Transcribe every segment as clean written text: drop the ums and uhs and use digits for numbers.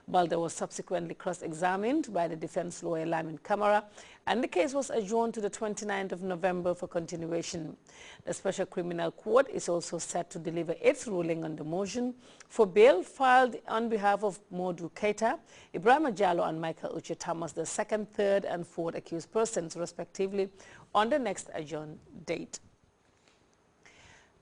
Balde was subsequently cross-examined by the defense lawyer Lamin Camara, and the case was adjourned to the 29th of November for continuation. The Special Criminal Court is also set to deliver its ruling on the motion for bail filed on behalf of Modu Keita, Ibrahim Jallo and Michael Uche Thomas, the second, third and fourth accused persons, respectively, on the next adjourned date.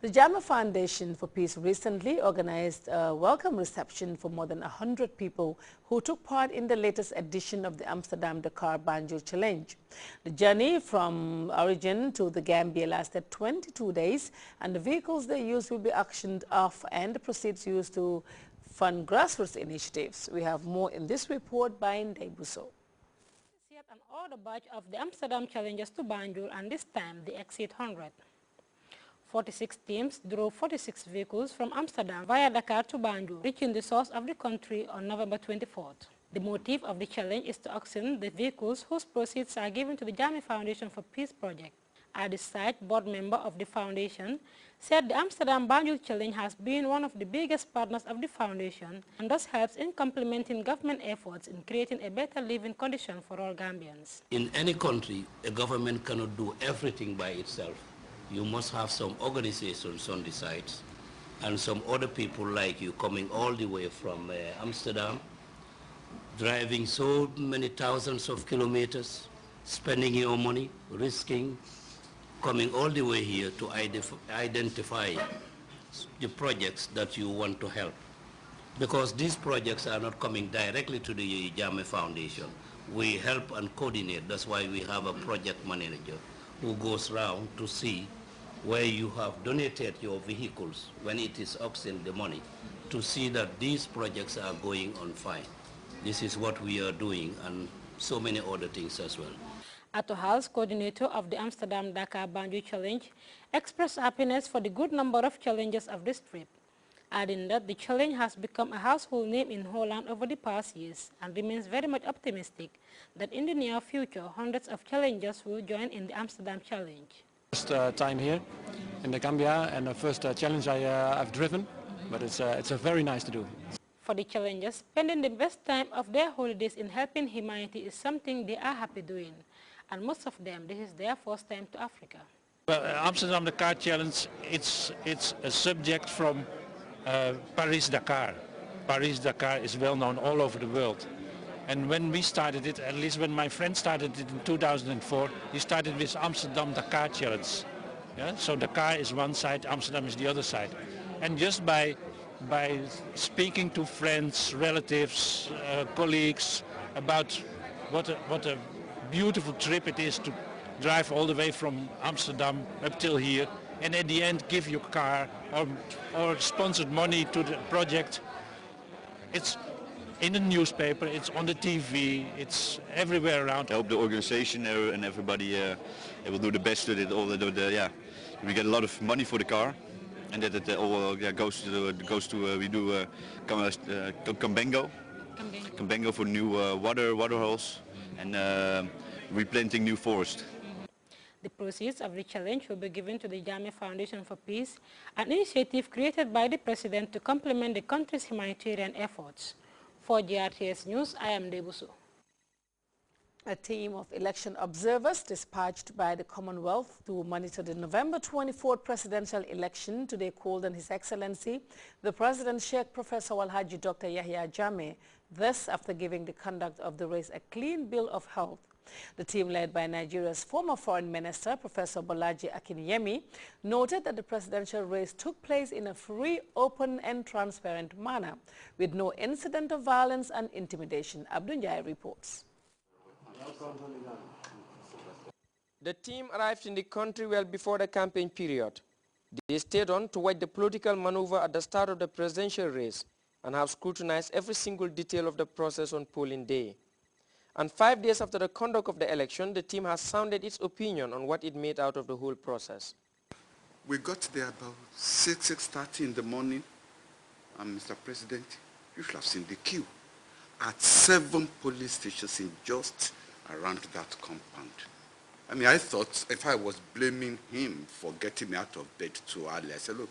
The Jama Foundation for Peace recently organized a welcome reception for more than 100 people who took part in the latest edition of the Amsterdam-Dakar Banjul Challenge. The journey from origin to the Gambia lasted 22 days, and the vehicles they used will be auctioned off and the proceeds used to fund grassroots initiatives. We have more in this report by Ndai Buso. Yet an order batch of the Amsterdam Challengers to Banjul, and this time they exceed 100. 46 teams drove 46 vehicles from Amsterdam via Dakar to Banjul, reaching the source of the country on November 24th. The motive of the challenge is to auction the vehicles whose proceeds are given to the Jama Foundation for Peace project. At the site, board member of the foundation said the Amsterdam Banjul Challenge has been one of the biggest partners of the foundation and thus helps in complementing government efforts in creating a better living condition for all Gambians. In any country, a government cannot do everything by itself. You must have some organizations on the sites and some other people like you coming all the way from Amsterdam, driving so many thousands of kilometers, spending your money, risking, coming all the way here to identify the projects that you want to help. Because these projects are not coming directly to the Jama Foundation. We help and coordinate. That's why we have a project manager who goes around to see where you have donated your vehicles when it is auctioned the money, to see that these projects are going on fine. This is what we are doing, and so many other things as well. Ato Hals, coordinator of the Amsterdam-Dakar Banjul Challenge, expressed happiness for the good number of challenges of this trip, adding that the challenge has become a household name in Holland over the past years and remains very much optimistic that in the near future, hundreds of challengers will join in the Amsterdam Challenge. First time here in the Gambia, and the first challenge I've driven, but it's very nice to do. For the challengers, spending the best time of their holidays in helping humanity is something they are happy doing, and most of them, this is their first time to Africa. Well, Amsterdam Dakar Challenge, it's a subject from Paris-Dakar. Paris-Dakar is well known all over the world. And when we started it, at least when my friend started it in 2004, he started with Amsterdam Dakar Challenge. Yeah? So Dakar is one side, Amsterdam is the other side. And just by speaking to friends, relatives, colleagues about what a beautiful trip it is to drive all the way from Amsterdam up till here, and at the end give your car or sponsored money to the project. It's in the newspaper, it's on the TV, it's everywhere around. I hope the organization and everybody will do the best with it. We get a lot of money for the car, and that it all goes to we do Kambengo for new water holes and replanting new forest. The proceeds of the challenge will be given to the Jama Foundation for Peace, an initiative created by the President to complement the country's humanitarian efforts. For Grts News, I am Debuso. A team of election observers dispatched by the Commonwealth to monitor the November 24th presidential election today called on His Excellency, the President Sheikh Professor Walhaji Dr. Yahya Jammeh, this after giving the conduct of the race a clean bill of health. The team led by Nigeria's former Foreign Minister, Professor Bolaji Akinyemi, noted that the presidential race took place in a free, open and transparent manner, with no incident of violence and intimidation. Abdunjai reports. The team arrived in the country well before the campaign period. They stayed on to watch the political maneuver at the start of the presidential race and have scrutinized every single detail of the process on polling day. And 5 days after the conduct of the election, the team has sounded its opinion on what it made out of the whole process. We got there about 6:30 in the morning, and Mr. President, you should have seen the queue at 7 police stations in just around that compound. I mean, I thought if I was blaming him for getting me out of bed too early, I said, look,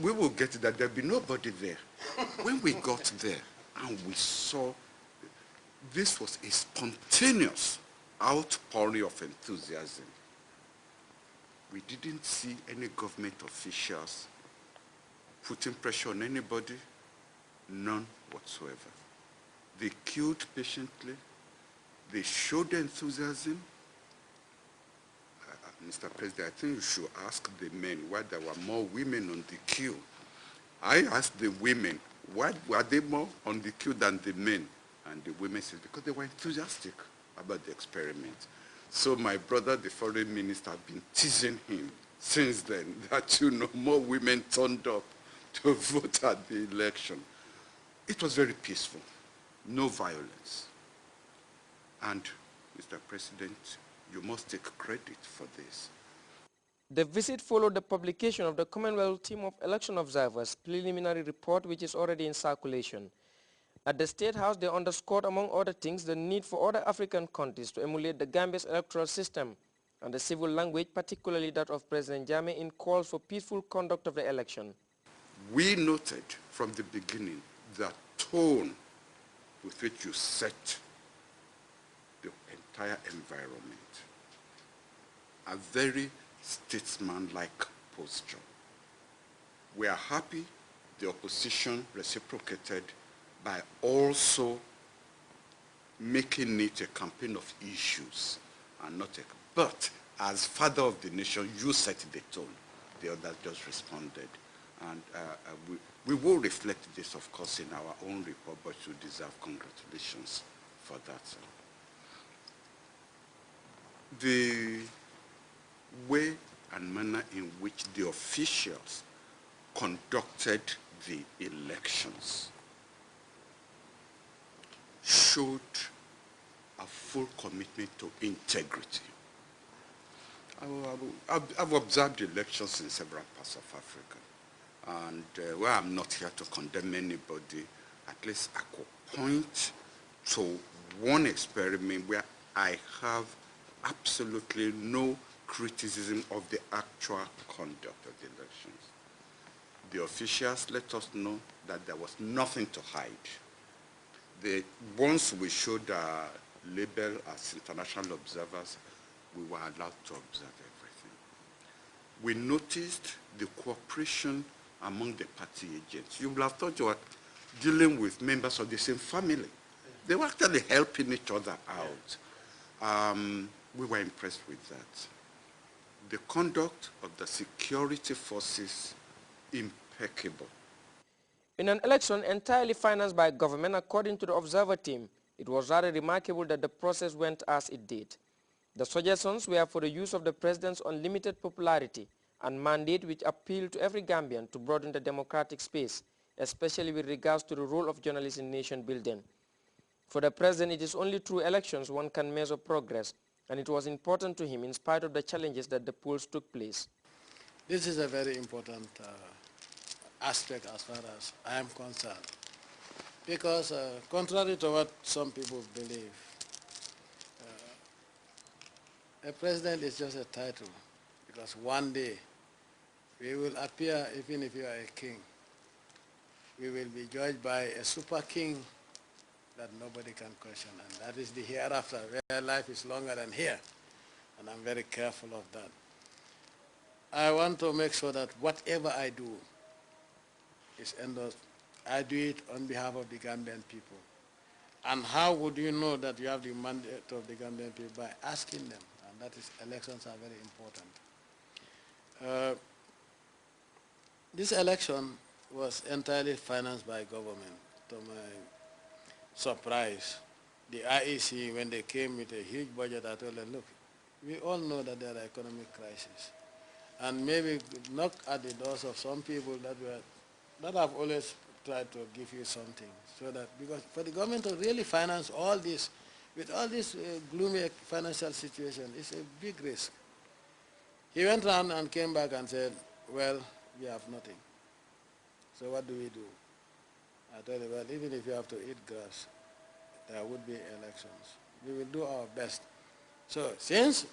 we will get that there'll be nobody there. When we got there, And we saw this was a spontaneous outpouring of enthusiasm. We didn't see any government officials putting pressure on anybody, none whatsoever. They queued patiently. They showed enthusiasm. Mr. President, I think you should ask the men why there were more women on the queue. I asked the women, why were they more on the queue than the men? And the women said, because they were enthusiastic about the experiment. So my brother, the foreign minister, have been teasing him since then that, more women turned up to vote at the election. It was very peaceful, no violence. And, Mr. President, you must take credit for this. The visit followed the publication of the Commonwealth Team of Election Observers preliminary report, which is already in circulation. At the State House, they underscored, among other things, the need for other African countries to emulate the Gambia's electoral system and the civil language, particularly that of President Jammeh, in calls for peaceful conduct of the election. We noted from the beginning the tone with which you set the entire environment. A very statesman-like posture. We are happy the opposition reciprocated by also making it a campaign of issues and not a... But as father of the nation, you set the tone. The others just responded. And we will reflect this, of course, in our own report, but you deserve congratulations for that. The way and manner in which the officials conducted the elections showed a full commitment to integrity. I've observed elections in several parts of Africa, and where I'm not here to condemn anybody, at least I could point to one experiment where I have absolutely no criticism of the actual conduct of the elections. The officials let us know that there was nothing to hide. Once we showed our label as international observers, we were allowed to observe everything. We noticed the cooperation among the party agents. You would have thought you were dealing with members of the same family. They were actually helping each other out. We were impressed with that. The conduct of the security forces, impeccable. In an election entirely financed by government, according to the observer team, it was rather remarkable that the process went as it did. The suggestions were for the use of the president's unlimited popularity and mandate, which appealed to every Gambian to broaden the democratic space, especially with regards to the role of journalists in nation building. For the president, it is only through elections one can measure progress, and it was important to him in spite of the challenges that the polls took place. This is a very important aspect as far as I am concerned, because contrary to what some people believe, a president is just a title, because one day we will appear, even if you are a king, we will be judged by a super king that nobody can question, and that is the hereafter, where life is longer than here, and I'm very careful of that. I want to make sure that whatever I do is endorsed. I do it on behalf of the Gambian people. And how would you know that you have the mandate of the Gambian people? By asking them, and that is, elections are very important. This election was entirely financed by government. To my surprise, the IEC, when they came with a huge budget, I told them, look, we all know that there are economic crises, and maybe knock at the doors of some people that have always tried to give you something, so that, because for the government to really finance all this, with all this gloomy financial situation, it's a big risk. He went around and came back and said, well, we have nothing. So what do we do? I told him, well, even if you have to eat grass, there would be elections. We will do our best. So since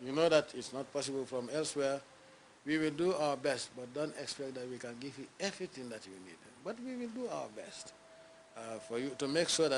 you know that it's not possible from elsewhere, we will do our best, but don't expect that we can give you everything that you need. But we will do our best. for you to make sure that